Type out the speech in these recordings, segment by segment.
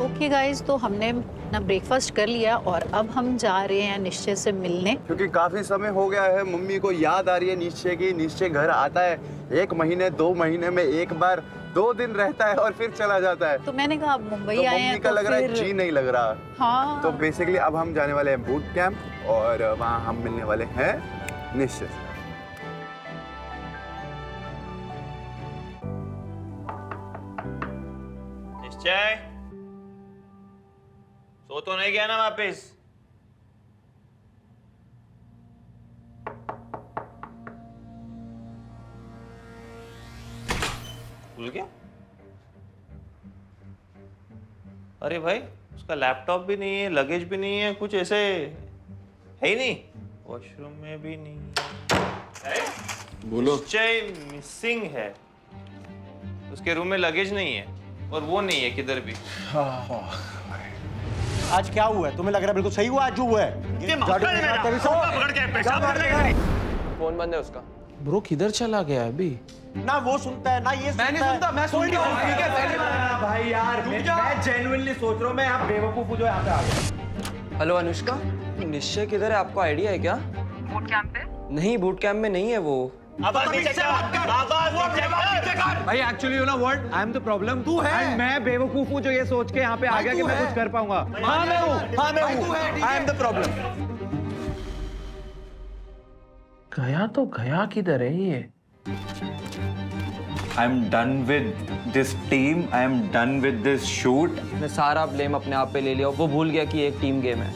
Okay guys, तो हमने ना ब्रेकफास्ट कर लिया और अब हम जा रहे हैं निश्चय से मिलने। क्योंकि काफी समय हो गया है, मम्मी को याद आ रही है निश्चय की। निश्चय घर आता है 1 महीने 2 महीने में एक बार, 2 दिन रहता है और फिर चला जाता है। तो मैंने कहा मुंबई तो आए मम्मी हैं का तो लग रहा है फिर जी नहीं लग रहा। हाँ, तो बेसिकली अब हम जाने वाले हैं बूट कैंप और वहाँ हम मिलने वाले हैं निश्चय से। निश्चय, सो तो नहीं गया ना वापिस? भूल गया? अरे भाई, उसका लैपटॉप भी नहीं है, लगेज भी नहीं है, कुछ ऐसे है ही नहीं। वॉशरूम में भी नहीं है। बोलो। निश्चय मिसिंग है। उसके रूम में लगेज नहीं है और वो नहीं है किधर भी। आज क्या हुआ है? तुम्हें लग रहा है बिल्कुल सही हुआ आज जो हुआ है? फोन बंद है उसका। ब्रो किधर चला गया अभी? ना वो सुनता है ना ये मैं नहीं सुनता, मैं सुन रहा हूँ। ठीक है भाई यार, मैं जेन्युइनली सोच रहा हूँ, मैं यहाँ बेवकूफ हूँ जो यहाँ पे आ गया। हेलो अनुष्का, निश्चय किधर है? आपको आइडिया है क्या? बूट कैंप पे? नहीं, बूट कैंप में नहीं है वो। भाई actually you know what, I am the problem. तू है एंड मैं बेवकूफ हूँ जो ये सोच के यहाँ पे आ गया कि मैं कुछ कर पाऊंगा। हाँ मैं हूँ, आई एम द प्रॉब्लम। गया तो गया किधर है ये? I'm done with this team. I am done with this shoot. ने सारा ब्लेम अपने आप पे ले लिया। वो भूल गया कि ये एक टीम गेम है।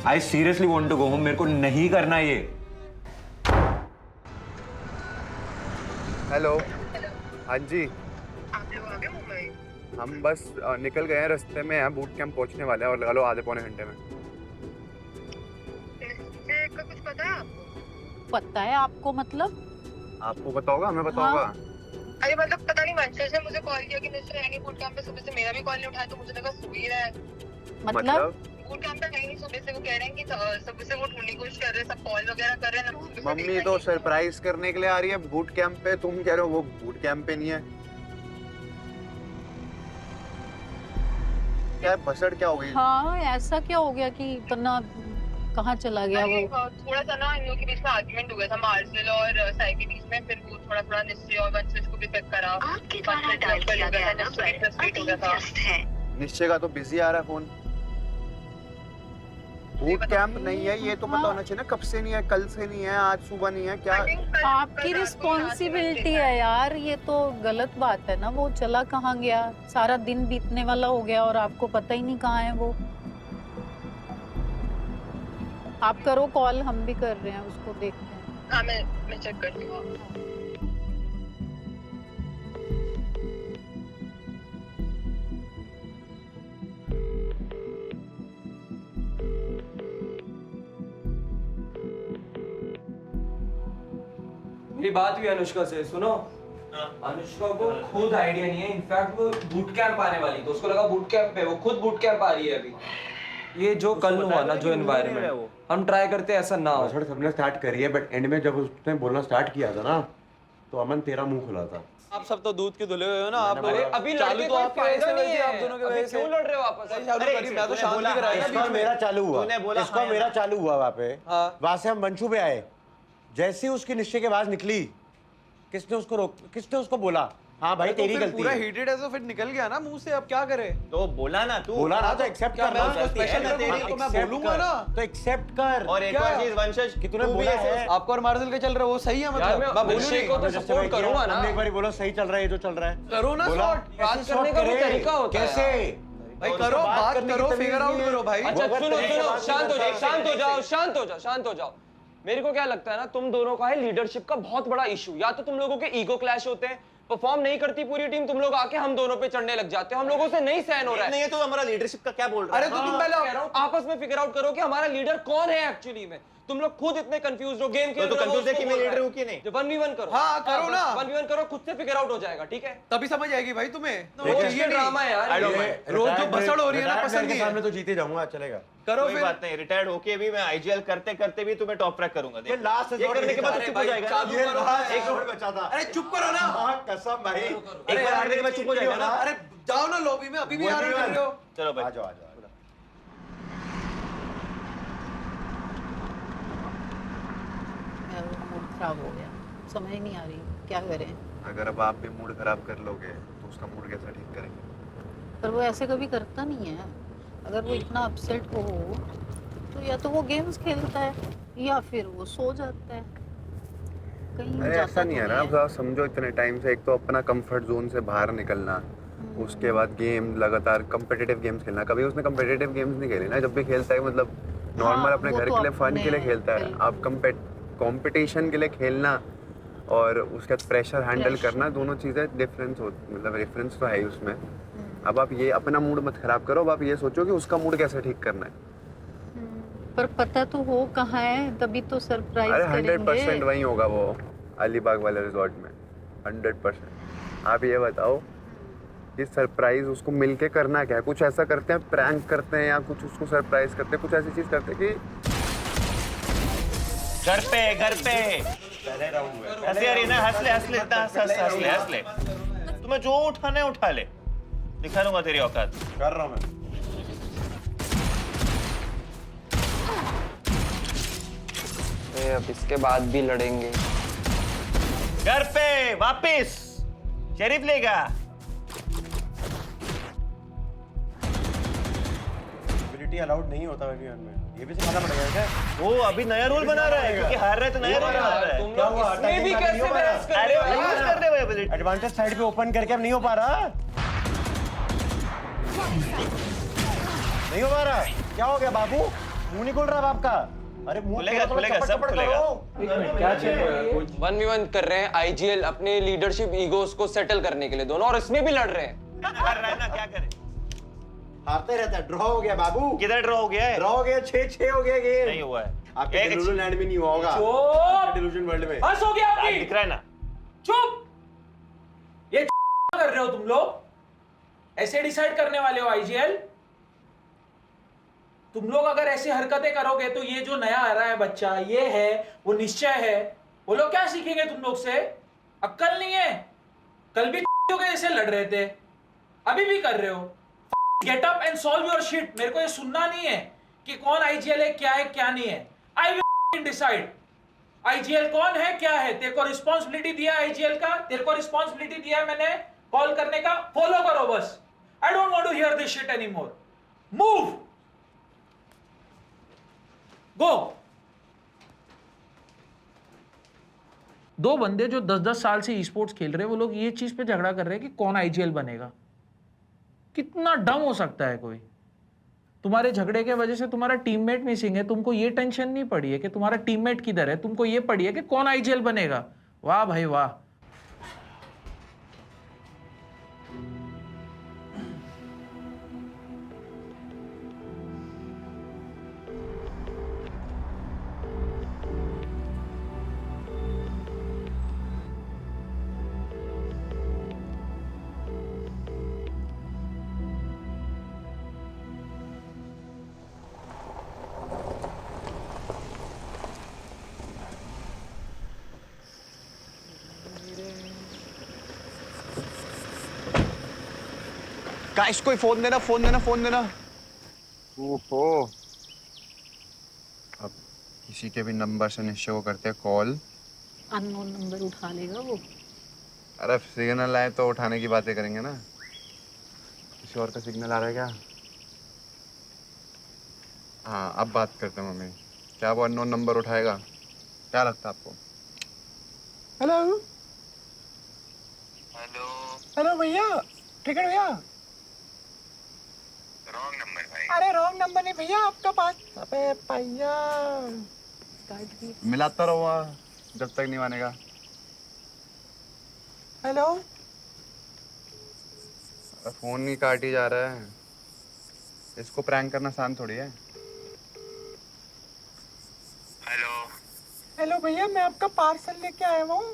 I seriously want to go home. मेरे को नहीं करना ये। हेलो। हाँ जी, आप लोग आ गए मुंबई? हम बस निकल गए हैं, रास्ते में हैं, बूट कैंप पहुंचने वाले हैं और लगा लो आधे पौने घंटे में। निश्चय का कुछ पता है आपको? पता है आपको मतलब? आपको पता होगा, हमें पता होगा। अरे मतलब पता नहीं, मंचेस ने मुझे कॉल किया कि निश्चय है नहीं बूट कैंप पे। सुबह से मेरा भी कॉल नहीं उठाया तो मुझे लगा सो ही रहा है। मतलब बूट कैंप पे है नहीं, सुबह से वो कह रहे हैं कि सुबह से वो ढूंढने की कोशिश कर रहे हैं, सब कॉल वगैरह कर रहे हैं। मम्मी तो सरप्राइज करने के लिए आ रही है बूट कैंप पे, तुम कह रहे हो वो बूट कैंप पे नहीं है। क्या बसड़ क्या हो गई? हाँ, ऐसा क्या हो गया कि इतना कहाँ चला गया वो? थोड़ा सा ना इन लोगों के बीच में आर्गुमेंट हो गया था, मार्शल और साई के बीच में। फिर वो थोड़ा निश्चय और वंशज को भी पिक करा। आपके द्वारा डायल किया गया नंबर अभी व्यस्त है। निश्चय का तो बिजी आ रहा है फोन। बूट कैंप नहीं है ये तो पता होना चाहिए ना, कब से नहीं है, कल से नहीं है, आज सुबह नहीं है, क्या? आपकी रिस्पॉन्सिबिलिटी है यार, ये तो गलत बात है ना। वो चला कहाँ गया? सारा दिन बीतने वाला हो गया और आपको पता ही नहीं कहाँ है वो। आप करो कॉल, हम भी कर रहे हैं, उसको देखते हैं। हाँ मैं चेक करती हूँ। मेरी बात हुई अनुष्का से, सुनो। अनुष्का को खुद आइडिया नहीं है। इनफैक्ट वो बूट कैंप आने वाली, तो उसको लगा बूट कैंप पे, वो खुद बूट कैंप आ रही है अभी। ये जो कल हुआ ना, जो एनवायरनमेंट, हम ट्राई करते हैं ऐसा ना हो। सबने स्टार्ट करी है बट एंड में जब उसने बोलना स्टार्ट किया था ना तो अमन तेरा मुंह खुला था। आप सब तो दूध के धुले हुए हो ना। आप लोग अभी चालू तो आपकी वजह से नहीं है। आप दोनों की वजह से क्यों लड़ रहे हो आपस में? मैं तो शांति में रहा। इसका मेरा चालू हुआ, इसका मेरा चालू हुआ वहाँ पे। वहाँ से हम मंचू पे आए, जैसे ही उसकी निश्चय की आवाज निकली, किसने उसको बोला हाँ भाई तेरी गलती पूरा है। हीटेड है तो फिर निकल गया ना मुंह से। अब क्या करे? तो बोला ना तू। बोला ना तो एक्सेप्ट कर। तो मैं बोलूंगा ना तो एक्सेप्ट कर। और एक और चीज वंशज, कि तूने बोला है आपको और मार्शल के चल रहा है वो सही है? मतलब मैं बोलूंगा को तो सपोर्ट करूंगा ना। हमने एक बार बोला सही चल रहा है, ये जो चल रहा है करो ना। सॉर्ट बात करने का भी तरीका होता है। कैसे भाई करो, बात करो, फिगर आउट करो भाई। अच्छा सुनो, शांत हो जाओ, शांत हो जाओ। मेरे को क्या लगता है ना, तुम दोनों का है लीडरशिप का बहुत बड़ा इशू। या तो तुम लोगों के ईगो क्लैश होते हैं, परफॉर्म नहीं करती पूरी टीम, तुम लोग आके हम दोनों पे चढ़ने लग जाते हो। हम लोगों से नहीं सहन हो रहा है। नहीं, तो हमारा लीडरशिप का क्या बोल रहा है? अरे तो तुम पहले आपस में फिगर आउट करो कि हमारा लीडर कौन है एक्चुअली में। तुम लोग खुद इतने कंफ्यूज हो, गेम खेल रहे हो। तो कंफ्यूज है कि मैं लीडर हूं कि नहीं? 1v1 करो। हाँ करो ना, 1v1 करो, खुद से फिगर आउट हो जाएगा। ठीक है, तभी समझ आएगी भाई तुम्हें। ये ड्रामा है यार, रोज जो बसड़ हो रही है ना, पसंद नहीं है। सामने तो जीते जाऊंगा, चलेगा। करो कोई बात नहीं, रिटायर्ड होके भी मैं आईजीएल करते करते भी तुम्हें टॉप रैंक करूंगा। ये लास्ट ये करने के बाद चुप हो जाएगा। एक और बचा था। अरे चुप करो ना। कसम भाई, एक बार हारने के बाद चुप हो जाएगा ना। अरे जाओ ना लॉबी में, अभी भी आ रहे हो। चलो भाई आ जाओ आ जाओ। मूड खराब हो गया, समझ नहीं आ रही क्या करें। अगर अब आप भी मूड खराब कर लोगे तो उसका मूड कैसे ठीक करेंगे? पर वो ऐसे कभी करता नहीं है। अगर वो इतना अपसेट हो तो या तो वो गेम्स खेलता है या फिर वो सो जाता है, कहीं अरे जाता ऐसा नहीं तो है ना, अब आप समझो इतने टाइम से एक तो अपना कंफर्ट जोन से बाहर निकलना, उसके बाद गेम लगातार कम्पिटिटिव गेम्स खेलना। कभी उसने कम्पिटिटिव गेम्स नहीं खेले ना, जब भी खेलता है मतलब नॉर्मल हाँ, अपने वो घर तो के लिए फन अपने के लिए खेलता है। बिल्कुल। आप कंपटीशन के लिए खेलना और उसके बाद प्रेशर हैंडल करना, दोनों चीज़ें डिफरेंस हो, मतलब डिफरेंस तो है ही उसमें। अब आप ये अपना मूड मत खराब करो, अब आप ये सोचो कि उसका मूड कैसे ठीक करना है। पर पता तो हो कहाँ है, तभी तो सरप्राइज अरे करेंगे। 100% वहीं होगा वो अलीबाग वाले रिजॉर्ट में, 100%। आप ये बताओ कि सरप्राइज उसको मिलके करना क्या है? कुछ ऐसा करते हैं, प्रैंक करते हैं या कुछ उसको सरप्राइज करते हैं, कुछ ऐसी चीज करते हैं कि घर पे हंसी आ रही ना, हंस ले इतना हंस ले। तुम्हें जो उठाना है उठा ले, दिखा दूंगा तेरी औकात। कर रहा हूँ मैं। अब इसके बाद भी लड़ेंगे। घर पे वापिस शरीफ लेगा। एबिलिटी अलाउड नहीं होता वेरियन में, ये भी सिखाना पड़ेगा क्या? वो अभी नया रूल बना रहा है क्योंकि हार रहा है तो नया रूल बना रहा है। तुम लोग इसमें भी कैसे बहस कर अरे रहे हो यूज कर रहे हो एबिलिटी। एडवांटेज साइड पे ओपन करके अब नहीं हो पा रहा। नहीं हो पा रहा, क्या हो गया बाबू? मुंह नहीं खुल रहा बाप का। अरे मुंह खुलेगा, सब खुलेगा। 1v1 कर रहे हैं आईजीएल अपने लीडरशिप ईगोस को सेटल करने के लिए दोनों, और इसमें भी लड़ रहे हैं। हार रहा है ना, क्या करे? हारते रहता है। ड्रॉ हो गया बाबू, किधर ड्रॉ हो गया है? ड्रॉ हो गया, 6-6 हो गया गेम। नहीं हुआ है। आपके डिलूजन लैंड में नहीं हुआ होगा, डिलूजन वर्ल्ड में। बस हो गया आपकी। दिख रहा है ना? चुप, ये कर रहे हो तुम लोग, ऐसे डिसाइड करने वाले हो आईजीएल? तुम लोग अगर ऐसी हरकतें करोगे तो ये जो नया आ रहा है बच्चा, ये है वो निश्चय है, वो लोग क्या सीखेंगे तुम लोग से? अक्ल नहीं है। कल भी के जैसे लड़ रहे थे, अभी भी कर रहे हो। Get up and solve your shit. मेरे को ये सुनना नहीं है कि कौन आईजीएल है, क्या है क्या नहीं है। आई विल डिसाइड आईजीएल कौन है क्या है। तेरे को रिस्पॉन्सिबिलिटी दिया आईजीएल का, तेरे को रिस्पॉन्सिबिलिटी दिया मैंने कॉल करने का, फॉलो करो बस। I don't want to hear this shit anymore. Move, go. दो बंदे जो 10-10 साल से ई स्पोर्ट्स खेल रहे हैं, वो लोग ये चीज पे झगड़ा कर रहे हैं कि कौन आईजीएल बनेगा। कितना डम हो सकता है कोई? तुम्हारे झगड़े के वजह से तुम्हारा टीममेट मिसिंग है, तुमको ये टेंशन नहीं पड़ी है कि तुम्हारा टीममेट किधर है, तुमको ये पड़ी है कि कौन आईजीएल बनेगा। वाह भाई वाह। गाइस कोई फोन देना, फोन देना, फोन देना। ओहो, अब किसी के भी नंबर से निश्चय को करते हैं कॉल। अननोन नंबर उठा लेगा वो। अरे सिग्नल आए तो उठाने की बातें करेंगे ना। किसी और का सिग्नल आ रहा है क्या? हाँ, अब बात करते हैं मम्मी। क्या वो अननोन नंबर उठाएगा? क्या लगता है आपको? हेलो हेलो, हेलो भैया, ठीक है भैया? रॉन्ग नंबर भाई। अरे रॉन्ग नंबर नहीं भैया आपका पास। अबे भैया मिलाता रहो वहाँ जब तक नहीं मानेगा। हेलो, फोन ही काट ही जा रहा है। इसको प्रैंक करना आसान थोड़ी है। हेलो, हेलो भैया, मैं आपका पार्सल लेके आया हूँ।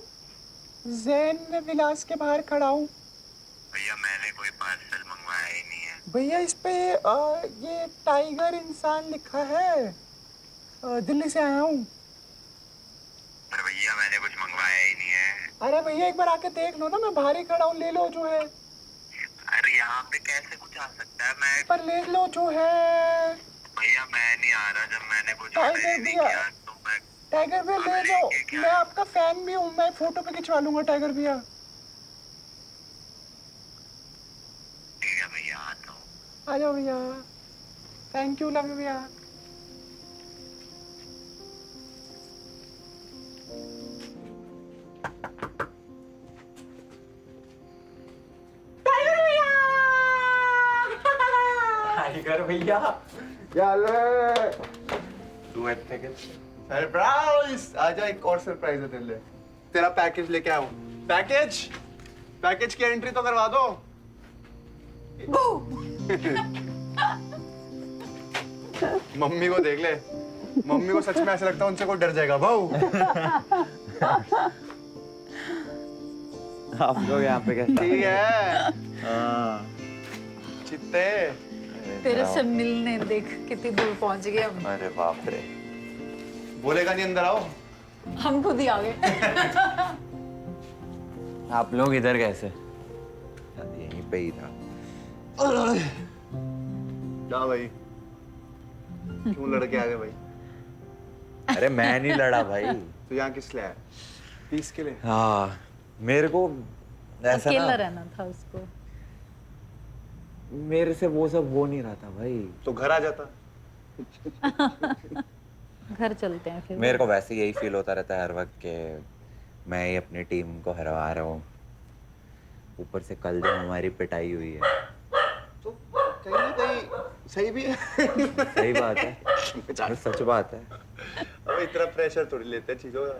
जैन विलास के बाहर खड़ा हूँ। भैया मैंने कोई पार्सल मंगवाया ही नहीं है। भैया इस पे ये टाइगर इंसान लिखा है। दिल्ली से आया हूँ। पर भैया मैंने कुछ मंगवाया ही नहीं है। अरे भैया एक बार आके देख लो ना, मैं बाहर ही खड़ा हूँ, ले लो जो है। अरे यहाँ यहाँ पे कैसे कुछ आ सकता है? मैं पर ले लो जो है। भैया मैं नहीं आ रहा, जब मैंने कुछ टाइगर ऑर्डर ही नहीं भैया। किया तो मैं टाइगर भैया ले जाओ, मैं आपका फैन भी हूँ, मैं फोटो पे खिंचवा लूंगा टाइगर भैया। ठीक है भैया आता हूँ। आ जाओ भैया, थैंक यू, लव यू भैया। टाइगर भैया क्या हाल है? सरप्राइज! आजा, एक और सरप्राइज है तेरे लिए। तेरा पैकेज लेके आया हूँ। पैकेज की एंट्री तो करवा दो। मम्मी को देख ले, मम्मी को सच में ऐसा लगता है उनसे कोई डर जाएगा। भाऊ आप लोग यहाँ पे कैसे? ठीक है। हाँ। चित्ते तेरे से मिलने देख कितनी दूर पहुंच गए हम। अरे बाप रे। बोलेगा नहीं अंदर आओ। हम खुद ही आ गए। आप लोग इधर कैसे? यहीं पे ही था। जा भाई, क्यों लड़के आ गए भाई? अरे मैं नहीं लड़ा भाई। तो यहाँ किस लिए आया? पीस के लिए? हाँ, मेरे को ऐसा अकेला ना, रहना था उसको। मेरे से वो सब हो नहीं रहा था भाई। तो घर आ जाता। घर चलते हैं फिर। मेरे को वैसे यही फील होता रहता है हर वक्त कि मैं ही अपनी टीम को हरवा रहा हूँ। ऊपर से कल जो हमारी पिटाई हुई है। तो कहीं ना कहीं सही भी है। सही बात है, सच बात है। अब इतना प्रेशर थोड़ी लेते हैं चीजों का।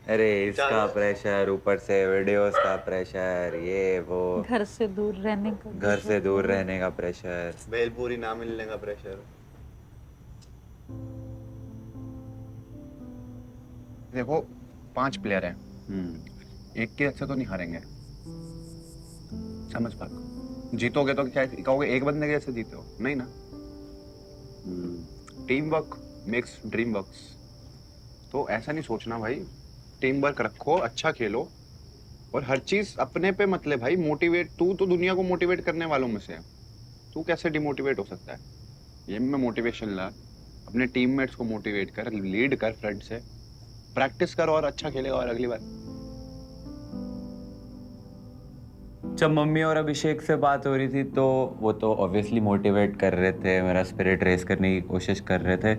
अरे इसका प्रेशर, ऊपर से वीडियोस का प्रेशर, ये वो, घर से दूर रहने का, घर से दूर रहने का प्रेशर, भेलपूरी ना मिलने का प्रेशर। देखो 5 प्लेयर हैं, एक के से तो नहीं हारेंगे। समझ बात को। जीतोगे तो क्या कहोगे, एक बंदे के जैसे जीते हो? नहीं ना। Team work makes dream works. तो ऐसा नहीं सोचना भाई, टीम वर्क रखो, अच्छा खेलो और हर चीज अपने पे मत ले भाई। मोटिवेट, तू तो दुनिया को मोटिवेट करने वालों में से है, तू कैसे डिमोटिवेट हो सकता है? ये में मोटिवेशन ला, अपने टीममेट्स को मोटिवेट कर, लीड कर, फ्रंट से प्रैक्टिस कर और अच्छा खेलेगा और अगली बार। जब मम्मी और अभिषेक से बात हो रही थी तो वो तो ऑब्वियसली मोटिवेट कर रहे थे, मेरा स्पिरिट रेस करने की कोशिश कर रहे थे।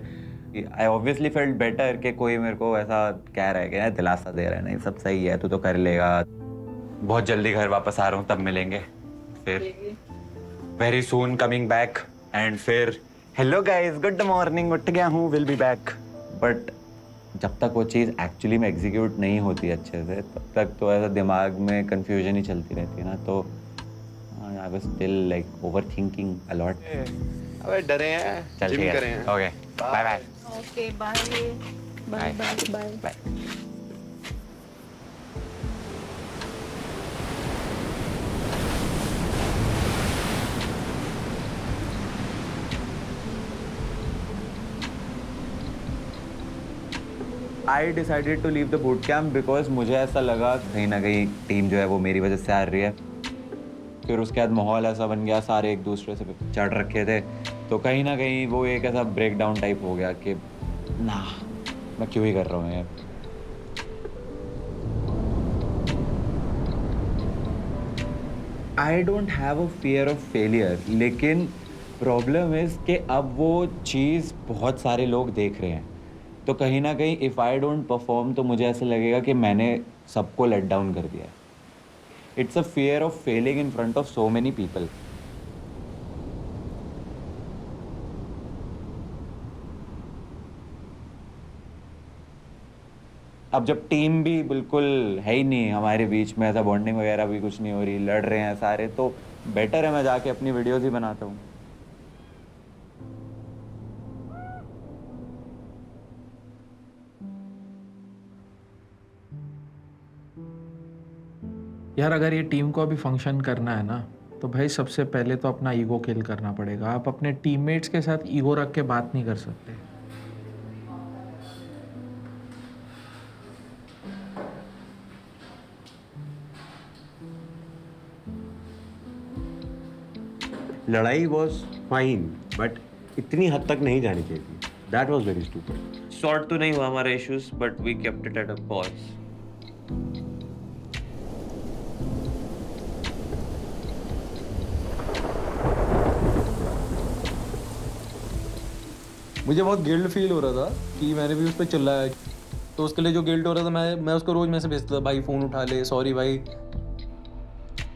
आई ऑब्वियसली फेल्ट बेटर कि कोई मेरे को ऐसा कह रहा है कि दिलासा दे रहा है, नहीं सब सही है, तू तो कर लेगा, बहुत जल्दी घर वापस आ रहा हूँ, तब मिलेंगे फिर, very soon coming back. And फिर हेलो गाइस, गुड मॉर्निंग, उठ गया हूँ, विल बी बैक। बट जब तक वो चीज़ एक्चुअली में एग्जीक्यूट नहीं होती अच्छे से, तब तक तो ऐसा दिमाग में कंफ्यूजन ही चलती रहती है ना। तो I was still like overthinking a lot. अबे डरे हैं, चल ठीक है, okay bye bye okay bye bye bye bye bye. I decided to leave the boot camp because मुझे ऐसा लगा कहीं ना कहीं टीम जो है वो मेरी वजह से हार रही है। फिर उसके बाद माहौल ऐसा बन गया, सारे एक दूसरे से चढ़ रखे थे, तो कहीं ना कहीं वो एक ऐसा ब्रेक डाउन टाइप हो गया कि ना, मैं क्यों ही कर रहा हूँ यार। I don't have a fear of failure, लेकिन प्रॉब्लम इज कि अब वो चीज़ बहुत सारे लोग देख रहे हैं, तो कहीं ना कहीं इफ़ आई डोंट परफॉर्म तो मुझे ऐसा लगेगा कि मैंने सबको लेट डाउन कर दिया है। It's a fear of Fehling in front of so many people. अब जब टीम भी बिल्कुल है ही नहीं हमारे बीच में, ऐसा बॉन्डिंग वगैरह भी कुछ नहीं हो रही, लड़ रहे हैं सारे, तो बेटर है मैं जाके अपनी वीडियोस ही बनाता हूँ। यार अगर ये टीम को अभी फंक्शन करना है ना, तो भाई सबसे पहले तो अपना ईगो किल करना पड़ेगा। आप अपने टीममेट्स के साथ ईगो रख के बात नहीं कर सकते। लड़ाई वॉज फाइन बट इतनी हद तक नहीं जानी चाहिए थी. That was very stupid. Sort तो नहीं हुआ हमारे issues but we kept it at a pause. मुझे बहुत गिल्ट फील हो रहा था कि मैंने भी उस पर चिल्लाया, तो उसके लिए जो गिल्ट हो रहा था मैं उसको रोज मैसेज भेजता था, भाई फ़ोन उठा ले, सॉरी भाई.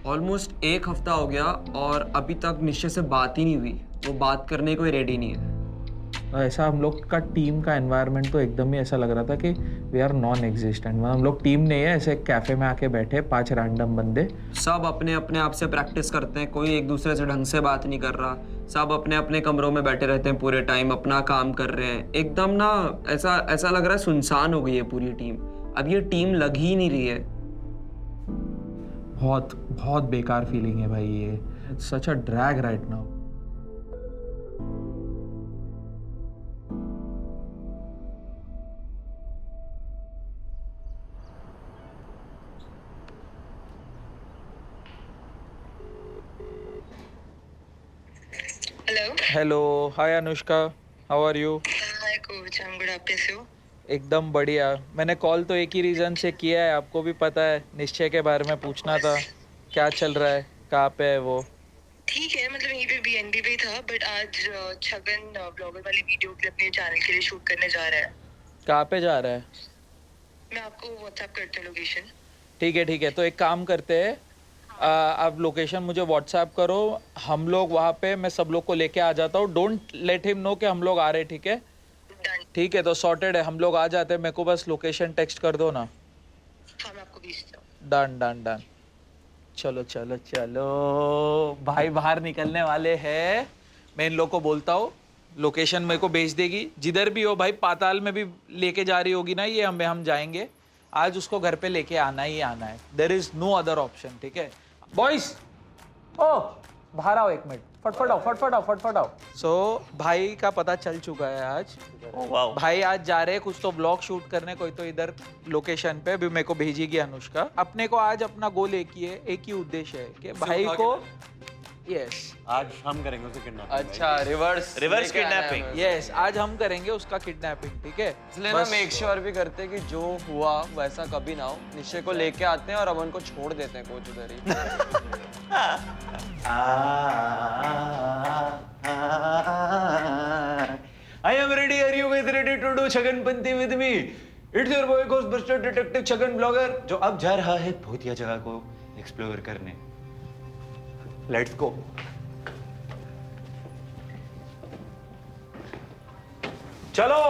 ऑलमोस्ट 1 हफ्ता हो गया और अभी तक निश्चय से बात ही नहीं हुई. वो बात करने को ही रेडी नहीं है. ऐसा हम लोग का टीम का एनवायरनमेंट तो एकदम ही ऐसा लग रहा था कि वी आर नॉन एग्जिस्टेंट. हम लोग टीम नहीं है, ऐसे कैफे में आके बैठे 5 रैंडम बंदे. सब अपने अपने आप से प्रैक्टिस करते हैं, कोई एक दूसरे से ढंग से बात नहीं कर रहा. सब अपने अपने कमरों में बैठे रहते हैं पूरे टाइम, अपना काम कर रहे हैं. एकदम ना ऐसा लग रहा है सुनसान हो गई है पूरी टीम. अब ये टीम लग ही नहीं रही है. बहुत बहुत बेकार फीलिंग है भाई ये. It's such a drag right now. Hello. Hello, hi Anushka, how are you? Hi coach, I am good. आप कैसे हो? एकदम बढ़िया. मैंने कॉल तो एक ही रीज़न से किया है, आपको भी पता है, निश्चय के बारे में पूछना था. क्या चल रहा है, कहाँ पे है वो? ठीक है, मतलब यहीं पे बीएनबी पे ही था, बट आज छगन ब्लॉगर वाली वीडियो के अपने चैनल के लिए शूट करने जा रहा है. कहाँ पे जा रहा है? मैं आपको व्हाट्सएप करती हूँ लोकेशन. ठीक है, तो एक काम करते हैं, आप लोकेशन मुझे व्हाट्सएप करो, हम लोग वहाँ पे, मैं सब लोग को लेके आ जाता हूँ. डोंट लेट हिम नो कि हम लोग आ रहे. ठीक है? डन. ठीक है, तो सॉर्टेड है, हम लोग आ जाते हैं. मेरे को बस लोकेशन टेक्स्ट कर दो ना. हाँ, मैं आपको भेजता हूँ. डन. चलो भाई बाहर निकलने वाले हैं. मैं इन लोग को बोलता हूँ, लोकेशन मेरे को भेज देगी. जिधर भी हो भाई, पाताल में भी लेके जा रही होगी ना ये, हम जाएंगे. आज उसको घर पे लेके आना ही आना है. There is no other option. ठीक है बॉयज? ओ बाहर आओ, 1 मिनट. फटफट आओ. सो भाई का पता चल चुका है आज. वाओ. भाई आज जा रहे हैं कुछ तो ब्लॉग शूट करने, कोई तो इधर लोकेशन पे भी मेरे को भेजेगी अनुष्का. अपने को आज अपना गोल एक ही है, एक ही उद्देश्य है कि भाई को यस आज हम करेंगे उसे किडनैप. अच्छा, रिवर्स किडनैपिंग. यस आज हम करेंगे उसका किडनैपिंग. ठीक है, इसलिए ना मेक श्योर भी करते हैं कि जो हुआ वैसा कभी ना हो. निश्चय को लेके आते हैं और अमन को छोड़ देते हैं कोच उधर ही. I am ready. Are you guys ready to do छगनपंती with me? It's your boy Ghostbuster Detective Chhagan blogger, जो अब जा रहा है भूतिया जगह को एक्सप्लोर करने. Let's go. चलो.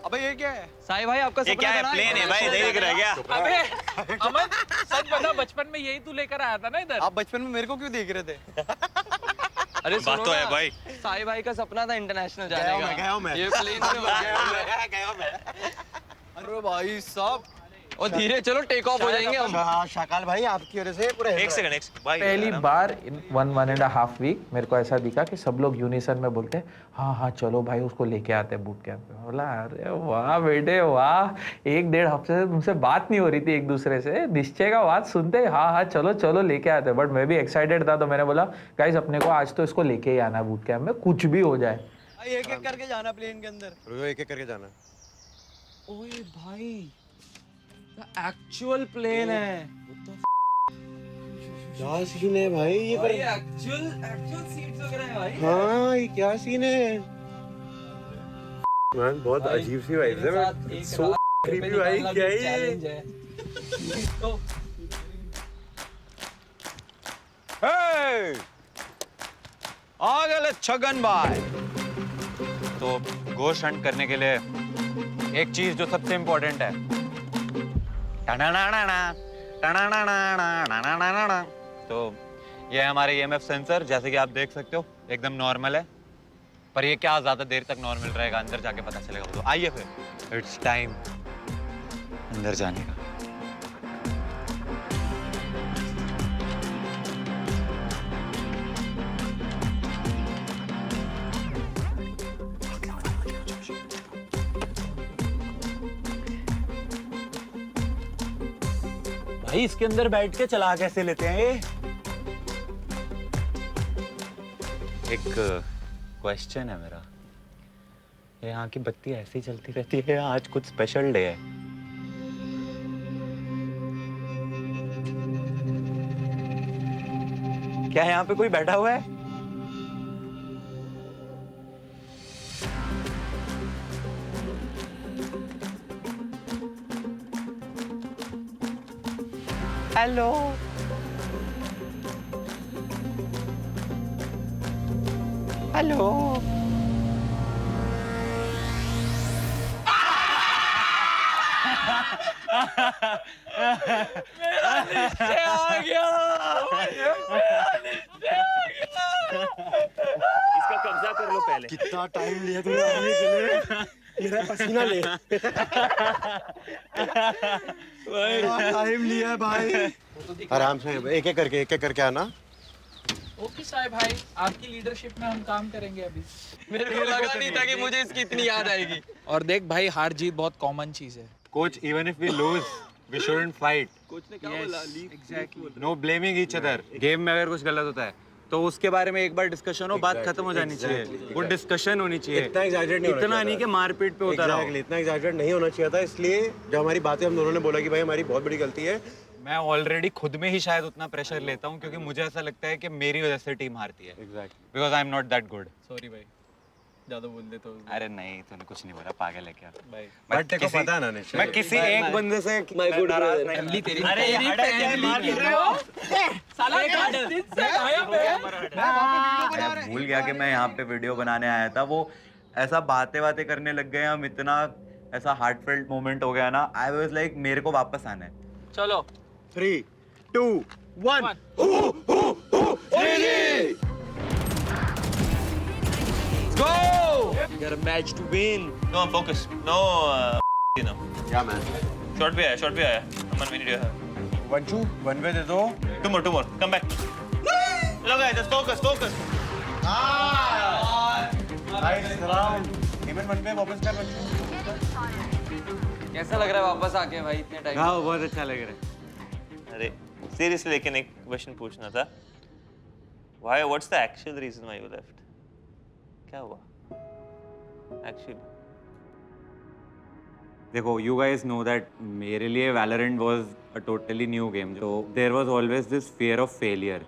अबे ये क्या है? साई भाई आपका सपना था ना? प्लेन है भाई, देख रहा है क्या? अबे अमन सच बता, बचपन में यही तू लेकर आया था ना इधर? आप बचपन में मेरे को क्यों देख रहे थे? अरे बात तो है भाई. साई भाई का सपना था इंटरनेशनल जाने का. गया हूं मैं. ये प्लेन से अरे भाई साहब, और धीरे चलो, टेक ऑफ हो जाएंगे हम. हाँ शाकाल भाई, आपकी वजह से पूरे एक सेकंड भाई. पहली बार इन 1.5 वीक मेरे को ऐसा दिखा कि सब लोग यूनिसन में बोलते हैं हाँ चलो भाई उसको लेके आते हैं बूट कैंप पे. बोला अरे वाह बेटे वाह, 1-1.5 हफ्ते से तुमसे बात नहीं हो रही थी एक दूसरे से, निश्चय का बात सुनते हाँ चलो लेके आते हैं. बट मैं भी एक्साइटेड था, तो मैंने बोला गाइस अपने को आज तो इसको लेके ही आना है बूट कैंप में, कुछ भी हो जाए. एक एक करके जाना प्लेन के अंदर. एक एक करके जाना. ओए भाई, एक्चुअल प्लेन है. क्या सीन है भाई ये पर? एक्चुअल सीट्स वगैरह है भाई. हाँ ये क्या सीन है? मैन बहुत अजीब सी वाइब्स है. सो क्रीपी भाई, क्या है ये? Hey! आ गए छगन भाई. तो गोश्त हंट करने के लिए एक चीज जो सबसे इम्पोर्टेंट है, तो ये है हमारे EMF सेंसर. जैसे कि आप देख सकते हो एकदम नॉर्मल है. पर ये क्या ज़्यादा देर तक नॉर्मल रहेगा, अंदर जाके पता चलेगा। तो आइए फिर, इट्स टाइम अंदर जाने का। भाई इसके अंदर बैठ के चला कैसे लेते हैं ये? एक क्वेश्चन है मेरा, ये यहाँ की बत्ती ऐसे ही चलती रहती है या आज कुछ स्पेशल डे है? क्या यहाँ पे कोई बैठा हुआ है? Hello, hello. मेरा निश्चय आ गया। इसका कब्जा कर लो पहले। कितना टाइम लिया तुमने आने के लिए? मेरा पसीना ले। टाइम लिया है भाई। आराम से एक एक करके आना। ओके साहब भाई, आपकी लीडरशिप में हम काम करेंगे अभी। मेरे को लगा नहीं था कि मुझे इसकी इतनी याद आएगी। और देख भाई, हार जीत बहुत कॉमन चीज है। Coach, even if we lose, we shouldn't fight. Coach ने क्या बोला? Exactly. No blaming each other. Game में अगर कुछ गलत होता है तो उसके बारे में एक बार डिस्कशन हो, बात खत्म हो जानी चाहिए। वो डिस्कशन होनी चाहिए। इतना एग्जैजरेट नहीं होना इतना नहीं कि मारपीट पे उतर आओ। इतना एग्जैजरेट नहीं होना चाहिए था। इसलिए जब हमारी बातें हम दोनों ने बोला कि भाई हमारी बहुत बड़ी गलती है, मैं ऑलरेडी खुद में ही शायद उतना प्रेशर लेता हूँ क्योंकि मुझे ऐसा लगता है कि मेरी वजह से टीम हारती है। Because I am not that good. Sorry भाई, ज्यादा बोल दे तो। अरे नहीं, तूने कुछ नहीं बोला, पागल है क्या? भाई बट तेरे को पता ना निश्चय। मैं किसी एक बंदे से नाराज नहीं। फैमिली तेरी। अरे मैं भूल गया कि मैं यहाँ पे वीडियो बनाने आया था। वो ऐसा बातें करने लग गए हम, इतना ऐसा हार्टफेल्ट मोमेंट हो गया ना। आई वाज लाइक मेरे को वापस आना है। चलो 3, 2, 1। Go! You got a match to win. No, focus. No, you know. Yeah man. Short भी आया. Aman, we need your help. Vanshu, one way दे दो। Two more. Come back. Look guys, just focus. Nice round. Even one way वापस कर वंशु। कैसा लग रहा है वापस आके भाई इतने टाइम? हाँ, बहुत अच्छा लग रहा है। अरे seriously, लेकिन एक क्वेश्चन पूछना था। What's the actual reason why you left? क्या हुआ? Actually. देखो, you guys know that मेरे लिए Valorant was a totally new game. So there was always this fear of failure.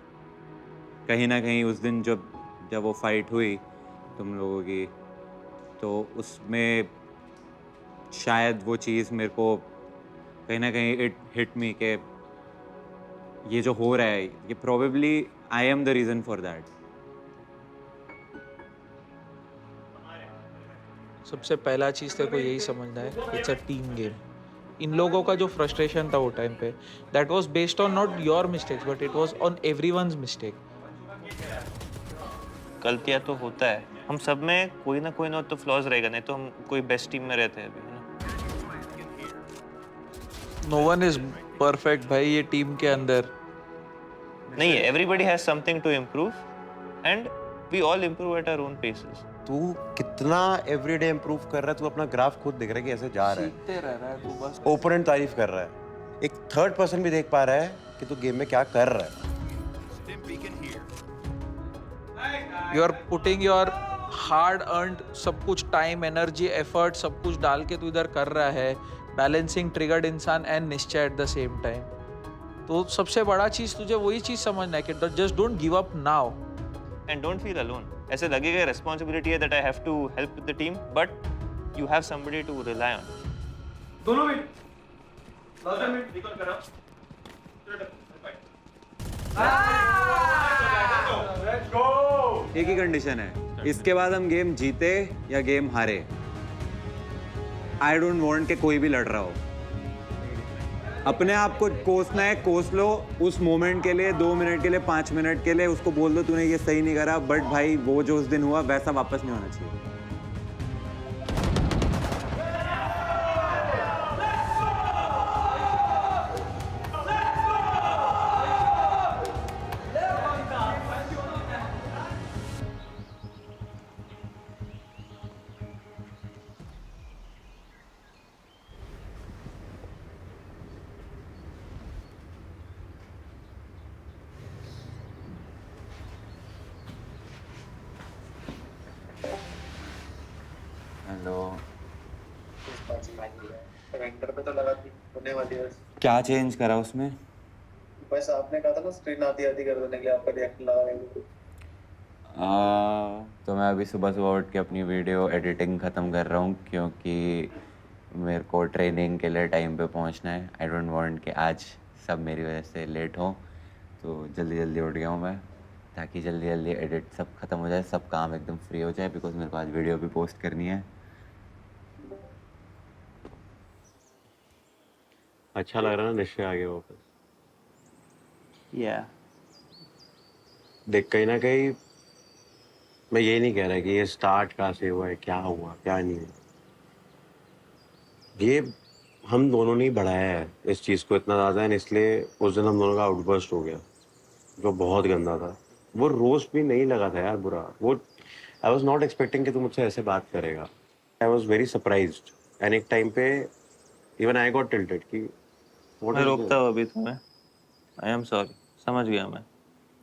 कहीं ना कहीं उस दिन जब वो फाइट हुई तुम लोगों की, तो उसमें शायद वो चीज़ मेरे को कहीं ना कहीं इट हिट मी के ये जो हो रहा है, ये probably I am the reason for that. सबसे पहला चीज तेरे को यही समझना है, इट्स अ टीम गेम। इन लोगों का जो फ्रस्ट्रेशन था वो टाइम पे, that was based on not your mistakes but it was on everyone's mistake. गलतियां तो होता है, हम सब में कोई ना तो फ्लॉज रहेगा, नहीं तो हम कोई बेस्ट टीम में रहते हैं अभी, है ना? नो वन इज परफेक्ट भाई ये टीम के अंदर। नहीं है, everybody has something to improve and we all improve at our own paces. तू कितना एवरीडे इंप्रूव कर रहा है, तू अपना ग्राफ खुद देख रहा है कि ऐसे जा रहा है। सीखते रह रहा है तू बस। ओपोनेंट तारीफ कर रहा है, एक थर्ड पर्सन भी देख पा रहा है कि तू गेम में क्या कर रहा है। You are putting your hard earned सब कुछ, टाइम, एनर्जी, एफर्ट सब कुछ डाल के तू इधर कर रहा है, बैलेंसिंग ट्रिगर्ड इंसान एंड निश्चय एट द सेम टाइम। तो सबसे बड़ा चीज तुझे वही चीज समझना है कि just don't give up now and don't feel alone. ऐसे लगेगा रिस्पांसिबिलिटी है that I have to help with the team, but you have somebody to rely on. दोनों मिनट लास्ट मिनट रिकॉल करो। Let's go. एक ही condition है, इसके बाद हम गेम जीते या गेम हारे, आई डोंट वांट कि कोई भी लड़ रहा हो। अपने आप को कोसना है, कोस लो उस मोमेंट के लिए, 2 मिनट के लिए, 5 मिनट के लिए, उसको बोल दो तूने ये सही नहीं करा, बट भाई वो जो उस दिन हुआ वैसा वापस नहीं होना चाहिए। हेलो, रेंटर पे तो लगा थी, होने वाली है। क्या चेंज करा उसमें? बस आपने कहा था ना स्क्रीन आधी आधी कर देने के लिए, आपका रिएक्ट लगा। तो मैं अभी सुबह सुबह उठ के अपनी वीडियो एडिटिंग ख़त्म कर रहा हूँ क्योंकि मेरे को ट्रेनिंग के लिए टाइम पे पहुँचना है। आई डोंट वांट कि आज सब मेरी वजह से लेट हो, तो जल्दी जल्दी उठ गया हूँ मैं ताकि जल्दी जल्दी एडिट सब ख़त्म हो जाए, सब काम एकदम फ्री हो जाए, बिकॉज मेरे को आज वीडियो भी पोस्ट करनी है। अच्छा लग रहा है ना निश्चय आ गया वापस? देख कहीं ना कहीं मैं ये नहीं कह रहा कि ये स्टार्ट कहाँ से हुआ है, क्या हुआ क्या नहीं हुआ, ये हम दोनों ने ही बढ़ाया है इस चीज़ को इतना ज़्यादा है, इसलिए उस दिन हम दोनों का आउटबर्स्ट हो गया जो बहुत गंदा था। वो रोस्ट भी नहीं लगा था यार बुरा, वो आई वॉज नॉट एक्सपेक्टिंग कि तू मुझसे ऐसे बात करेगा। I was very surprised and एक टाइम पे इवन आई गॉट टिल्टेड कि मैं रोकता हूँ अभी तुम्हें। आई एम सॉरी, समझ गया मैं,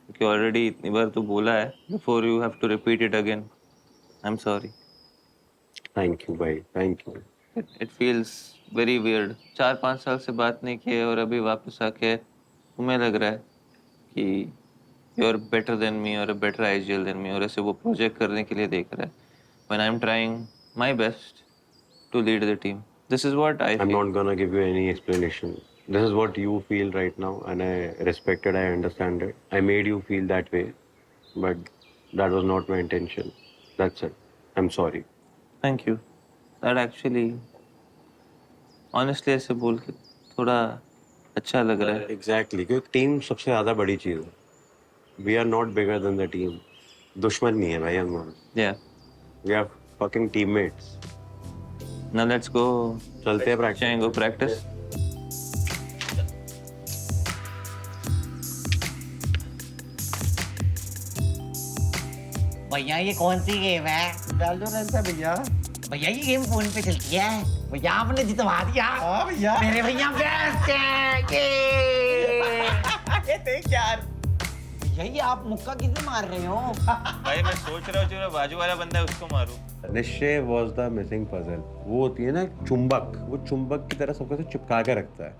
क्योंकि ऑलरेडी इतनी बार तो बोला है, before you have to repeat it again. I am sorry. Thank you भाई, thank you. It feels very weird, 4-5 साल से बात नहीं किए और अभी वापस आके तुम्हें लग रहा है कि you are better than me और a better IGL than me, और ऐसे वो प्रोजेक्ट करने के लिए देख रहा है। When I am trying my best to lead the team, this is what I I'm not gonna give you any explanation. This is what you feel right now, and I respect it. I understand it. I made you feel that way, but that was not my intention. That's it. I'm sorry. Thank you. That actually honestly ऐसे बोल के थोड़ा अच्छा लग रहा है। Exactly. क्योंकि team सबसे ज़्यादा बड़ी चीज़ है. We are not bigger than the team. दुश्मन नहीं है भाई हम लोग. Yeah. We are fucking teammates. Now let's go. चलते हैं practice. Shall we go practice? भैया ये कौन सी गेम है? डाल दो रहता भैया. भैया ये गेम फोन पे चलती है. भैया आपने जितवा दिया. हाँ भैया. मेरे भैया बेस्ट है. ये देख यार. भैया ये आप मुक्का किसे मार रहे हो? भाई मैं सोच रहा हूँ जो बाजू वाला बंदा है उसको मारूं। निश्चय was the missing puzzle. वो होती है ना चुंबक, वो चुंबक की तरह सबको से चिपका के रखता है.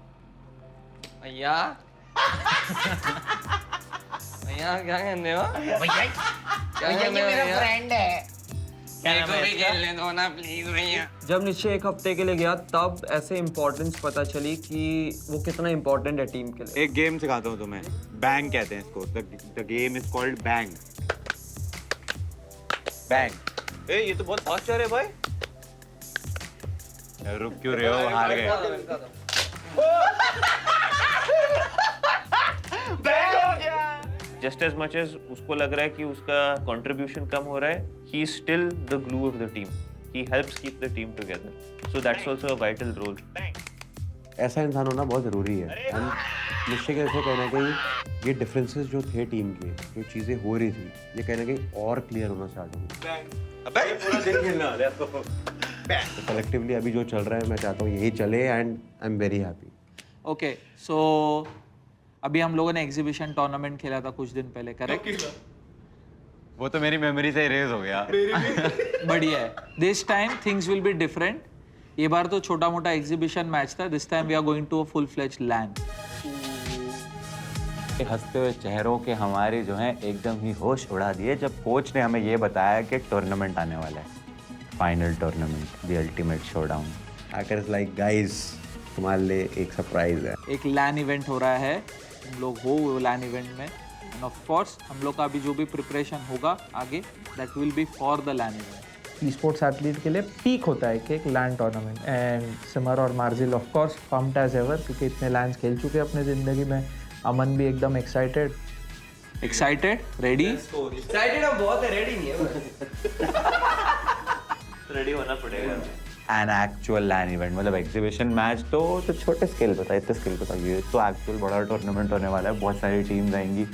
भैया भैया क्या कहने हो? भैया क्या ये कहने हो मेरा भैया? फ्रेंड है. मेरे को भी खेलने दो ना प्लीज भैया। जब निश्चय 1 हफ्ते के लिए गया तब ऐसे इम्पोर्टेंस पता चली कि वो कितना इम्पोर्टेंट है टीम के लिए। एक गेम सिखाता हूँ तुम्हें, बैंग कहते हैं इसको। The game is called bang. Bang. ए ये तो बहुत फास्ट है भाई। रुक क्यों रहे हो, हार गए। Just as much as उसको लग रहा है कि उसका contribution कम हो रहा है, he is still the glue of the team. He helps keep the team together. So that's also a vital role. ऐसा इंसान होना बहुत ज़रूरी है. एंड निश्चय के कहीं ना कहीं ये डिफरेंसेस जो थे टीम के, जो चीज़ें हो रही थी, ये कहीं ना कहीं और क्लियर होना स्टार्ट हो गई. अबे पूरा दिन खेलना है तो कलेक्टिवली अभी जो चल रहा है मैं चाहता हूँ यही चले and I am very happy. Okay so अभी हम लोगों ने एग्जीबिशन टूर्नामेंट खेला था कुछ दिन पहले, करेक्ट? वो तो मेरी मेमोरी से इरेज हो गया। बढ़िया है. This time things will be different. ये बार तो छोटा मोटा एग्जीबिशन मैच था. This time we are going to a full fledged land. हंसते हुए चेहरों के हमारे जो हैं एकदम ही होश उड़ा दिए जब कोच ने हमें ये बताया कि टूर्नामेंट आने वाला है, final tournament, the ultimate showdown. आकर इज लाइक गाइस तुम्हारे लिए एक सरप्राइज है. एक लैन इवेंट हो रहा है, हम लोग हो वो लैन इवेंट में. एंड ऑफ कोर्स हम लोग का अभी जो भी प्रिपरेशन होगा आगे, that will be for the LAN event. Esports athlete के लिए पीक होता है कि एक लैंड टूर्नामेंट. एंड सिमर और मार्जिल of course pumped as ever क्योंकि इतने लैंड्स खेल चुके हैं अपनी ज़िंदगी में. अमन भी एकदम एक्साइटेड. रेडी? एक्साइटेड अब बहुत है, रेडी नहीं है. रेडी होना पड़ेगा. एन एक्चुअल लैन इवेंट मतलब एग्जीबिशन मैच तो छोटे स्केल पे था, इतने स्केल पे था. ये तो एक्चुअल बड़ा टूर्नामेंट होने वाला है. बहुत सारी टीम्स आएंगी,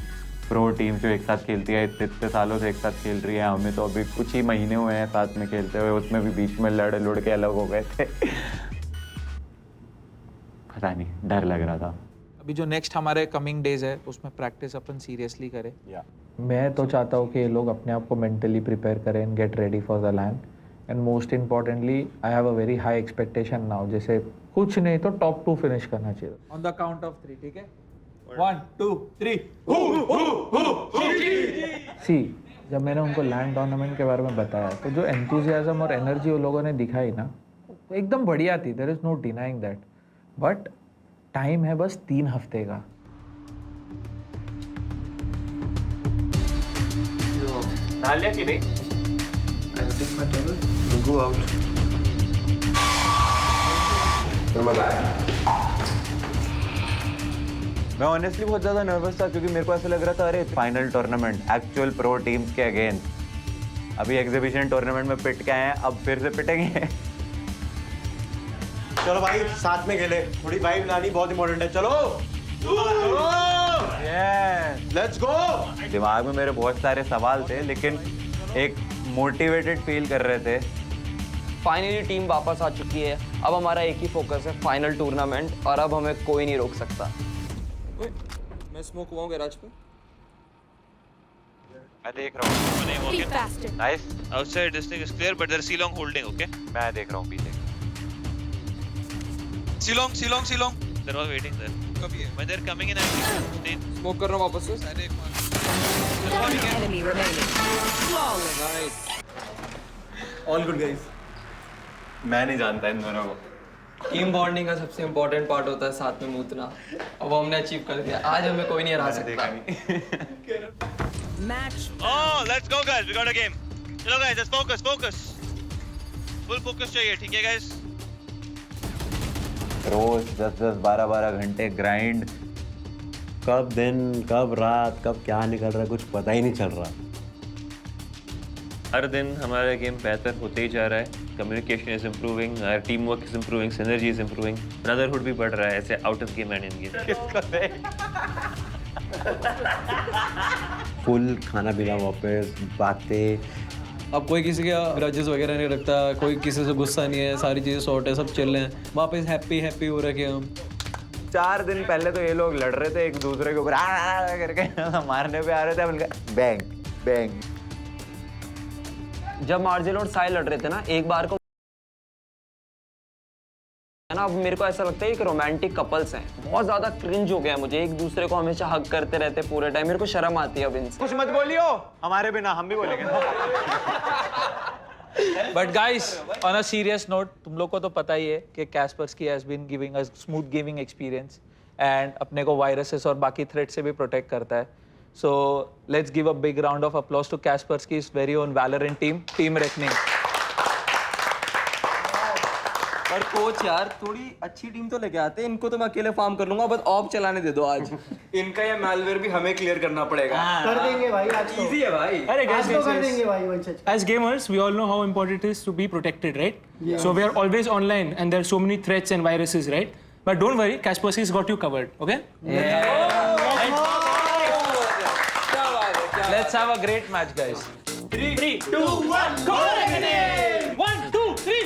प्रो टीम जो एक साथ खेलती है, इतने सालों से एक साथ खेल रही है. हमें तो अभी कुछ ही महीने हुए हैं साथ में खेलते हुए, उसमें भी बीच में लड़ के अलग हो गए थे. पता नहीं, डर लग रहा था. अभी जो नेक्स्ट हमारे कमिंग डेज है उसमें प्रैक्टिस अपन सीरियसली करें. मैं तो चाहता हूँ कि ये लोग अपने आप को मेंटली प्रिपेयर करें and get ready for the land. And most importantly I have a very high expectation now. जैसे कुछ नहीं तो टॉप 2 फिनिश करना चाहिए. ऑन द काउंट ऑफ 3, ठीक है? 1 2 3. सी जब मैंने उनको लैंड टूर्नामेंट के बारे में बताया तो जो एंथुजियाज्म और एनर्जी उन लोगों ने दिखाई ना, वो एकदम बढ़िया थी. There is no denying that. But time है बस 3 हफ्ते का. डालिया कि नहीं? Go out. मैं ऑनेस्टली बहुत ज़्यादा नर्वस था क्योंकि मेरे को ऐसा लग रहा था अरे final tournament actual pro teams के अगेंस्ट. अभी एग्जीबिशन टूर्नामेंट में पिट के आए हैं, अब फिर से पिटेंगे. चलो भाई साथ में खेले, थोड़ी वाइब लानी बहुत इंपॉर्टेंट है. चलो लेट्स गो. दिमाग में मेरे बहुत सारे सवाल थे लेकिन एक मोटिवेटेड फील कर रहे थे. फाइनली टीम वापस आ चुकी है. अब हमारा एक ही फोकस है, फाइनल टूर्नामेंट, और अब हमें कोई नहीं रोक सकता. मैं स्मोक हुआ हूँ गैराज पे. मैं देख रहा हूँ. Nice. Outside this thing is clear, but they're C-long holding, okay? मैं देख रहा हूँ पीछे. C-long. They're all waiting there. कभी है. When they're coming in, I think smoke कर रहा हूँ वापस से. All good guys. मैं नहीं जानता इन दोनों को. टीम बॉन्डिंग का सबसे इम्पोर्टेंट पार्ट होता है साथ में मूतना. अब हमने अचीव कर दिया. आज हमें कोई नहीं हरा सकता. Oh, let's go guys. We got a game. चलो guys, let's focus. Full focus चाहिए, ठीक है guys? रोज 10-12 घंटे ग्राइंड. कब दिन कब रात कब क्या निकल रहा है कुछ पता ही नहीं चल रहा. हर दिन हमारा गेम बेहतर होते ही जा रहा है. Communication is improving, team work is improving, synergy is improving, brotherhood भी बढ़ रहा है ऐसे out of game and in game. Full खाना पीना वापस बातें. अब कोई किसी का ग्रजेस वगैरह नहीं रखता, कोई किसी से गुस्सा नहीं है, सारी चीज़ें सॉर्ट है, सब चिल हैं. वापस हैप्पी हो रखे हम. 4 दिन पहले तो ये लोग लड़ रहे थे एक दूसरे के ऊपर करके मारने पे आ रहे थे. हमने बैंग. जब मार्जिल और साई लड़ रहे थे ना, एक बार को है ना, अब मेरे को ऐसा लगता है कि रोमांटिक कपल्स हैं. बहुत ज्यादा क्रिंज हो गया मुझे. एक दूसरे को हमेशा हग करते रहते पूरे टाइम. मेरे को शर्म आती है अब इनसे. कुछ मत बोलियो, हमारे बिना हम भी बोलेंगे. But guys on a serious note, तुम लोग को तो पता ही है कि Kaspersky has been giving a smooth gaming experience and अपने को वायरसेस और बाकी थ्रेट से भी प्रोटेक्ट करता है. So let's give a big round of applause to Kaspersky's very own Valorant team Reckoning. पर कोच यार थोड़ी अच्छी टीम तो लेके आते. इनको तो मैं अकेले फार्म कर लूंगा, बस ऑप चलाने दे दो आज. इनका ये मैलवेयर भी हमें क्लियर करना पड़ेगा. कर देंगे भाई आज तो. इजी है भाई. अरे आज तो कर देंगे भाई वंशज. As gamers, we all know how important it is to be protected, right? Yeah. So we are always online, and there are so many threats and viruses, right? But don't worry, Kaspersky's got you covered, okay? Let's have a great match, guys. 3, 2, 1, go Reckoning! 1, 2, 3.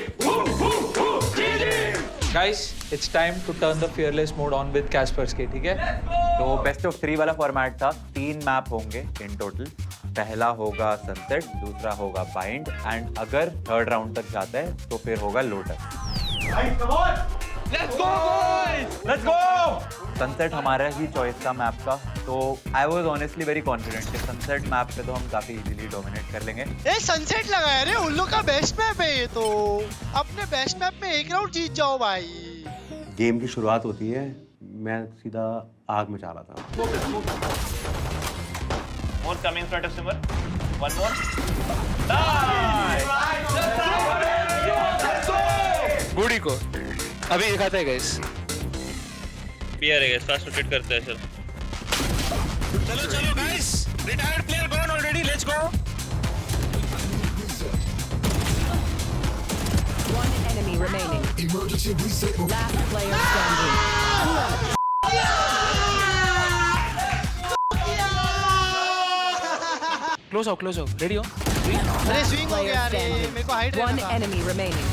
Guys, it's time to turn the fearless mode on with Kaspersky, ठीक है? तो best of 3 वाला format था. 3 map होंगे in total. पहला होगा sunset, दूसरा होगा बाइंड, एंड अगर 3rd राउंड तक जाता है तो फिर होगा lotus. Let's go boys! Let's go. Sunset हमारा ही चॉइस था मैप का, तो I was honestly very confident कि सनसेट मैप पे तो हम काफी इजीली डोमिनेट कर लेंगे. ए सनसेट लगाया रे, उन लोग का बेस्ट मैप है ये तो. अपने बेस्ट मैप में एक राउंड जीत जाओ भाई. गेम की शुरुआत होती है, मैं सीधा आग मचा रहा था. More coming in front of Simar. One more. Nice! बूढ़ी को अभी दिखाते हैं गाइस। पीआर है गाइस, फास्ट रोटेट करते हैं सर। चलो चलो guys, retired player gone already, let's go. One enemy remaining. Last player standing. Close आओ, रेडी हो? अरे स्विंग हो गया रे, मेरे को हाइड One रहना था। enemy remaining.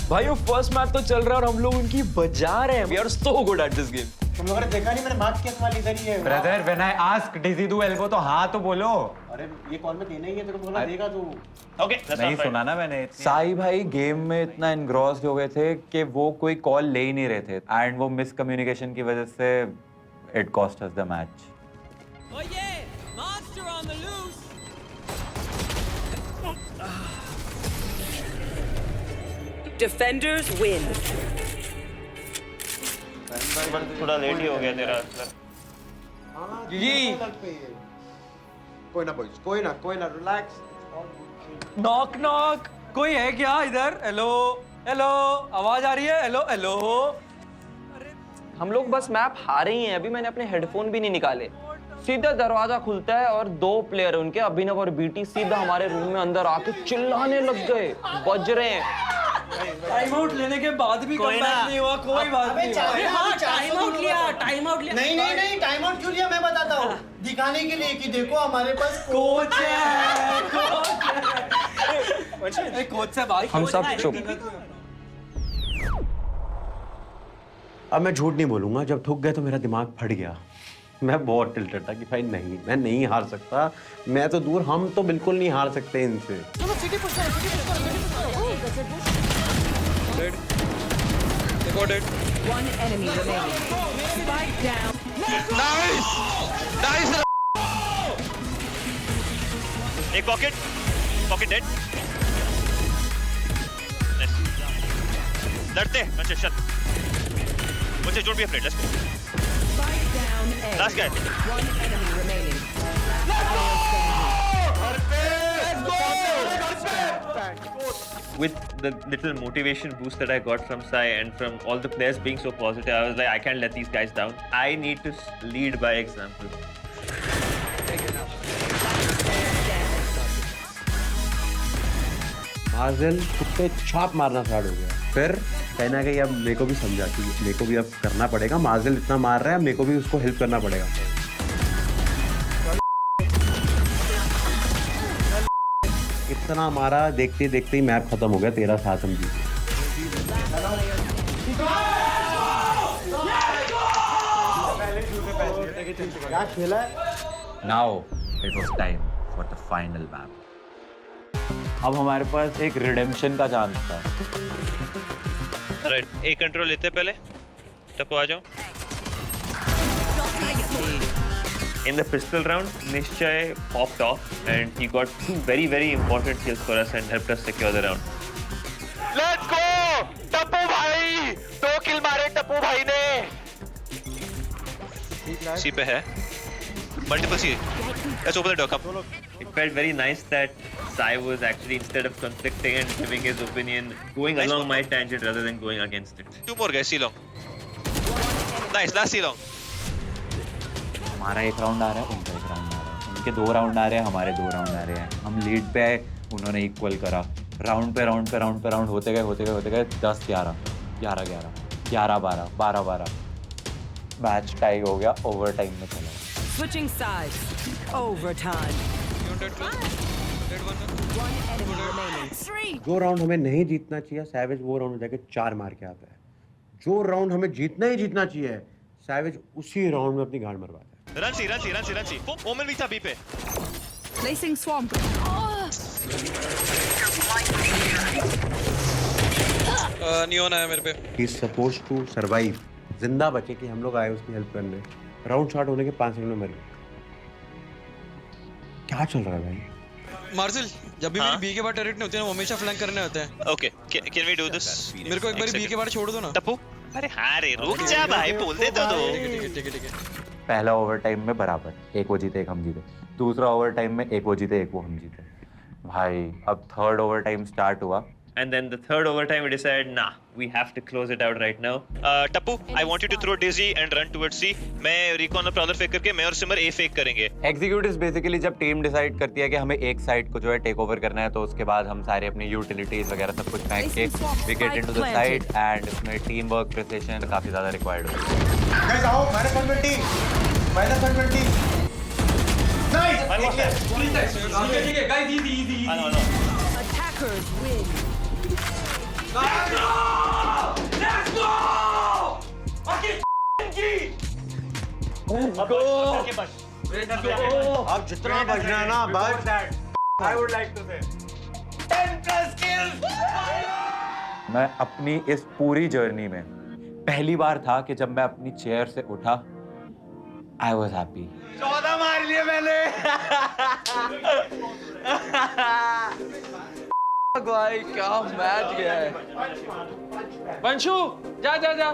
भाई वो फर्स्ट मैच तो चल रहा है और हम लोग उनकी बजा रहे हैं। We are so good at this game. तुम लोगों ने देखा नहीं, मैंने मार्क किया तुम्हारी इधर ही है। Brother when I ask did he do elbow तो हाँ तो बोलो। अरे ये कॉल में देना ही है, तेरे को बोला देगा तू। ओके, नहीं सुना ना मैंने। साई भाई गेम में इतना एनग्रॉस्ड हो गए थे कि वो कोई कॉल ले ही नहीं रहे थे एंड वो मिसकम्युनिकेशन की वजह से it cost us the match. Defenders win. थोड़ा लेट ही हो गया तेरा सर। कोई ना रिलैक्स। नॉक नॉक, कोई है क्या इधर? हेलो हेलो, आवाज आ रही है? Hello hello. हम लोग बस मैप हारे ही हैं। अभी मैंने अपने हेडफोन भी नहीं निकाले। सीधा दरवाजा खुलता है और 2 प्लेयर उनके, अभिनव और बीटी, सीधा हमारे रूम में अंदर आके चिल्लाने लग गए, बज रहे हैं। टाइम आउट लेने के बाद भी कमबैक नहीं हुआ, कोई बात नहीं। टाइम आउट लिया। नहीं, टाइम आउट क्यों लिया मैं बताता हूँ। दिखाने के लिए कि देखो हमारे पास कोच है। कोच से बात। हम सब चुप। अब मैं झूठ नहीं बोलूंगा, जब ठुक गए तो मेरा दिमाग फट गया। मैं बहुत टिल्टेड था कि भाई नहीं, मैं नहीं हार सकता। मैं तो दूर, हम तो बिल्कुल नहीं हार सकते इनसे। चलो सिटी पुश करो। One enemy remaining. Spike down. Nice. एक पॉकेट डेड। लड़ते हैं कंसेशन। मुझे don't be afraid, let's go. Spike down A. Last guy. One enemy remaining. With the little motivation boost that I got from Sai and from all the players being so positive, I was like, I can't let these guys down. I need to lead by example. Margin खुद पे छाप मारना start हो गया। फिर कहना कि अब मेरे को भी समझा कि मेरे को भी अब करना पड़ेगा। मार्जिन इतना मार रहा है, मेरे को भी उसको हेल्प करना पड़ेगा। इतना मारा, देखते देखते ही मैप खत्म हो गया। 13 साथ समझी। क्या खेला है? Now it was time for the final map. अब हमारे पास एक रिडेम्पशन का चांस था। राइट, एक कंट्रोल लेते पहले। टप्पू आ जाओ। In the pistol round, Nishchay popped off and he got 2 very, very important kills for us and helped us secure the round. Let's go! Tappu भाई! 2 किल मारे टप्पू भाई ने! सी पे है। Multiple C. Let's open the door, come. It felt very nice that Sai was actually, instead of conflicting and giving his opinion, going along my tangent rather than going against it. 2 more guys, C long. Nice, last C long. हमारा एक round आ रहा है, उनका एक round आ रहा है, उनके 2 round आ रहे हैं, हमारे 2 राउंड आ रहे हैं। हम लीड पे आए, उन्होंने इक्वल करा। राउंड पे राउंड होते गए 10-11, 11-11, 11-12, 12-12। मैच टाई हो गया, ओवर टाइम में चला। Switching sides. Overtime. One enemy remaining. जो राउंड हमें नहीं जीतना चाहिए, सैवेज वो राउंड जाके 4 मार के आता है। जो राउंड हमें जीतना ही जीतना चाहिए, सैवेज उसी राउंड में अपनी गांड मरवाता है। Run C. Omen भी था B पे। Placing swamp. नियोन आया मेरे पे। He is supposed to survive. जिंदा बचे कि हम लोग आए उसकी हेल्प करने। राउंड स्टार्ट होने के 5 सेकंड में मर गया। क्या चल रहा है भाई? मार्जिल, जब भी मेरी बी के बाद टर्रेट नहीं होती है ना, वो हमेशा फ्लैंक करने होते हैं। Okay, can we do this? मेरे को एक बार बी के बाद छोड़ दो ना। टप्पू, अरे हाँ रे, रुक जा भाई, बोल दे तो दो। ठीक है। पहला ओवर टाइम में बराबर, एक वो जीते एक हम जीते। दूसरा ओवर टाइम में एक वो जीते एक वो हम जीते। भाई अब थर्ड ओवर टाइम स्टार्ट हुआ. And then the third overtime, we decided, nah, we have to close it out right now. Tappu, I want you to throw Daisy and run towards C. मैं recon और prowler fake करके मैं और सिमर A fake करेंगे. Executives basically जब team decide करती है कि हमें एक साइड को जो है टेक ओवर करना है, तो उसके बाद हम सारे अपनी यूटिलिटीज वगैरह सब कुछ फेंक के we get into the side and इसमें टीम वर्क प्रिसिशन काफी ज्यादा रिक्वायर्ड होती है. गाइस आओ -120 नाइस ठीक है guys easy Attackers win. Let's go अब जितना बजना है ना बस. I would like to say 10+ kills. मैं अपनी इस पूरी जर्नी में पहली बार था कि जब मैं अपनी चेयर से उठा, आई वॉज हैप्पी. 14 मार लिए मैंने. भाई क्या मैच गया है. वंशु जा जा जा.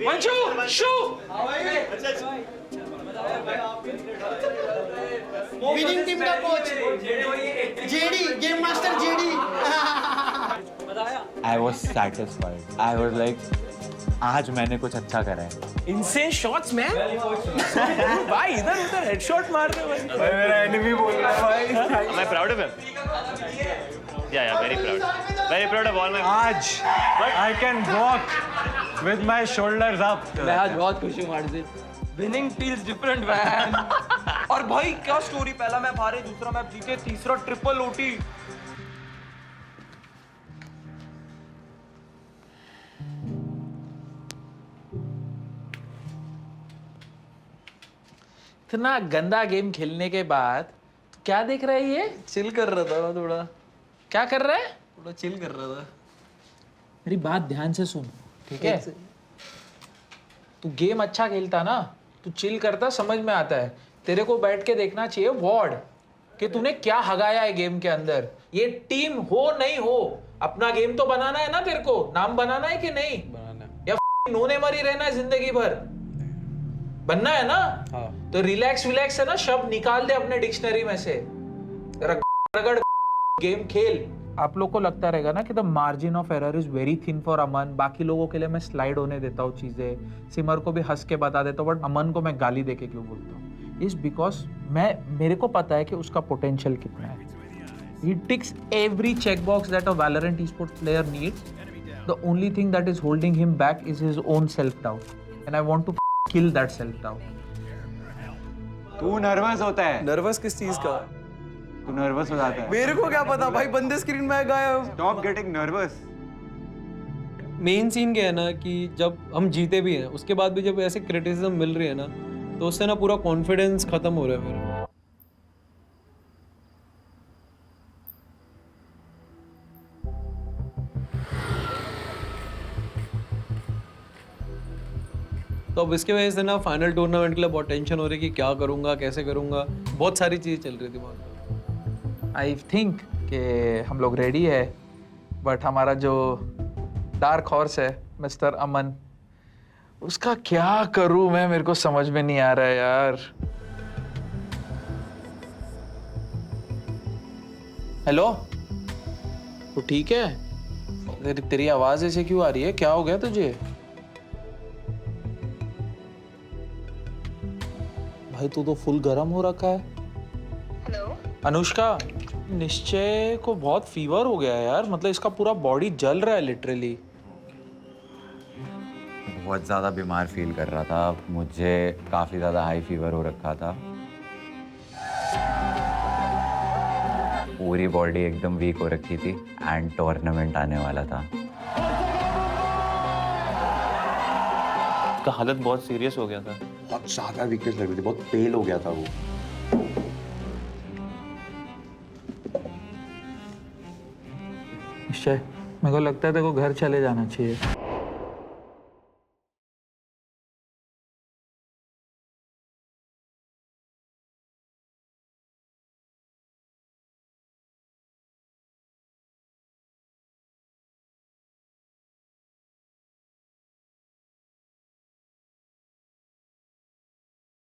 वंशु शू. विनिंग टीम का coach JD, game master JD. I was satisfied. I was like आज मैंने कुछ अच्छा करा है. इनसे शॉट्स मैन. भाई इधर उधर हेडशॉट मार रहे हो. मेरा एनिमी बोल रहा है भाई. Am I proud of him? Yeah, very proud. Very proud of all my. आज I can walk with my shoulders up. मैं आज बहुत खुश हूँ margin. Winning feels different man. और भाई क्या स्टोरी. पहला मैच हारे, दूसरा मैच जीते, तीसरा ट्रिपल ओटी. इतना गंदा गेम खेलने के बाद क्या देख रहा है ये? चिल कर रहा था थोड़ा. क्या कर रहा है? थोड़ा चिल कर रहा था. मेरी बात ध्यान से सुन, ठीक है? तू गेम अच्छा खेलता ना, तू चिल करता, समझ में आता है. तेरे को बैठ के देखना चाहिए वार्ड कि तूने क्या हगाया है गेम के अंदर. ये टीम हो नहीं हो, अपना गेम तो बनाना है ना. तेरे को नाम बनाना है कि नहीं बनाना, या नोने मरी रहना है जिंदगी भर. बनना है ना. हाँ. तो रिलैक्स है ना, शब्द निकाल दे अपने डिक्शनरी में से. रगड़ गेम खेल. आप लोग को लगता रहेगा ना कि the margin of error is very thin for Aman. बाकी लोगों के लिए मैं स्लाइड होने देता हूँ चीजें, सिमर को भी हंस के बता देता हूँ, बट अमन को मैं गाली देके क्यों बोलता हूँ? इज बिकॉज मेरे को पता है कि उसका पोटेंशियल कितना है. He ticks every check box that a Valorant esports player needs. The only thing that is holding him back is his own self doubt, and I want to kill that self doubt. तू nervous होता है. Nervous किस चीज का? तू nervous हो जाता है. मेरे को क्या पता भाई, बंदे स्क्रीन में गायब. Stop getting nervous. Main scene क्या है ना कि जब हम जीते भी हैं, उसके बाद भी जब ऐसे क्रिटिसिज्म मिल रही है ना, तो उससे ना पूरा कॉन्फिडेंस खत्म हो रहा है मेरा. तो अब इसके वजह से ना फाइनल टूर्नामेंट के लिए बहुत टेंशन हो रही है कि क्या करूँगा, कैसे करूँगा. बहुत सारी चीज़ें चल रही थी दिमाग में. आई थिंक कि हम लोग रेडी है, बट हमारा जो डार्क हॉर्स है मिस्टर अमन, उसका क्या करूं मैं, मेरे को समझ में नहीं आ रहा है यार. हेलो, तो ठीक है? तेरी आवाज ऐसे क्यों आ रही है? क्या हो गया तुझे? भाई तू तो फुल गर्म हो रखा है. हेलो अनुष्का, निश्चय को बहुत फीवर हो गया है यार. मतलब इसका पूरा बॉडी जल रहा है लिटरली. बहुत ज़्यादा बीमार फील कर रहा था. मुझे काफ़ी ज़्यादा हाई फीवर हो रखा था. पूरी बॉडी एकदम वीक हो रखी थी एंड टूर्नामेंट आने वाला था. उसका हालत बहुत सीरियस हो गया था. बहुत ज़्यादा वीकनेस लग रही थी, बहुत पेल हो गया था वो. निश्चय, मेरे को लगता है तेरे को घर चले जाना चाहिए.